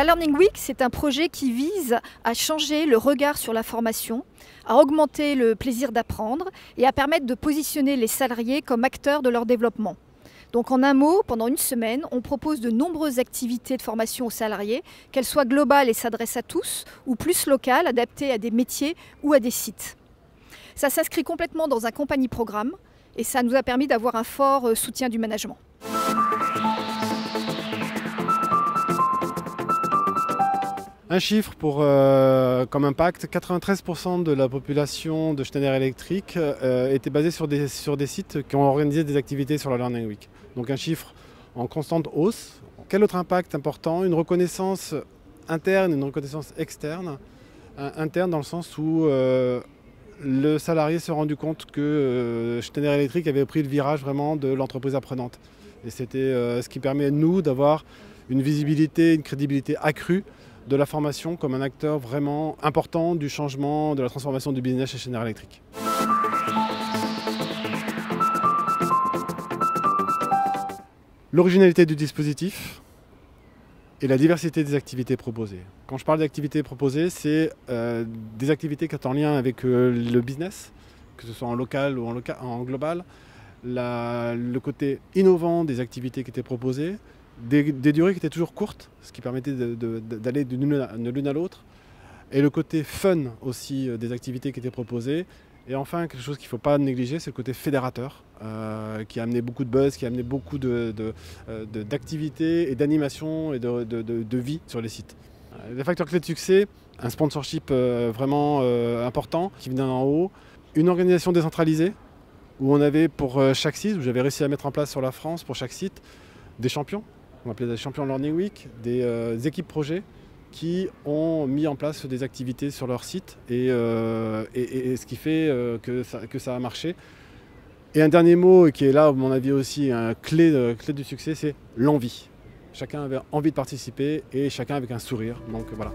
La Learning Week, c'est un projet qui vise à changer le regard sur la formation, à augmenter le plaisir d'apprendre et à permettre de positionner les salariés comme acteurs de leur développement. Donc en un mot, pendant une semaine, on propose de nombreuses activités de formation aux salariés, qu'elles soient globales et s'adressent à tous, ou plus locales, adaptées à des métiers ou à des sites. Ça s'inscrit complètement dans un compagnie programme et ça nous a permis d'avoir un fort soutien du management. Un chiffre comme impact, 93% de la population de Schneider Electric était basée sur des sites qui ont organisé des activités sur la Learning Week. Donc un chiffre en constante hausse. Quel autre impact important? Une reconnaissance interne, une reconnaissance externe. Interne dans le sens où le salarié s'est rendu compte que Schneider Electric avait pris le virage vraiment de l'entreprise apprenante. Et c'était ce qui permet à nous d'avoir une visibilité, une crédibilité accrue de la formation comme un acteur vraiment important du changement, de la transformation du business chez Schneider Electric. L'originalité du dispositif et la diversité des activités proposées. Quand je parle d'activités proposées, c'est des activités qui sont en lien avec le business, que ce soit en local ou en global, le côté innovant des activités qui étaient proposées, des durées qui étaient toujours courtes, ce qui permettait d'aller de l'une à l'autre, et le côté fun aussi des activités qui étaient proposées. Et enfin, quelque chose qu'il ne faut pas négliger, c'est le côté fédérateur, qui a amené beaucoup de buzz, qui a amené beaucoup d'activités et d'animation et de vie sur les sites. Les facteurs clés de succès, un sponsorship vraiment important qui venait d'en haut, une organisation décentralisée, où on avait pour chaque site, où j'avais réussi à mettre en place sur la France, pour chaque site, des champions. On appelait des champions Learning Week, des équipes projets qui ont mis en place des activités sur leur site et ce qui fait que ça a marché. Et un dernier mot qui est là, à mon avis aussi, un clé du succès, c'est l'envie. Chacun avait envie de participer et chacun avec un sourire. Donc voilà.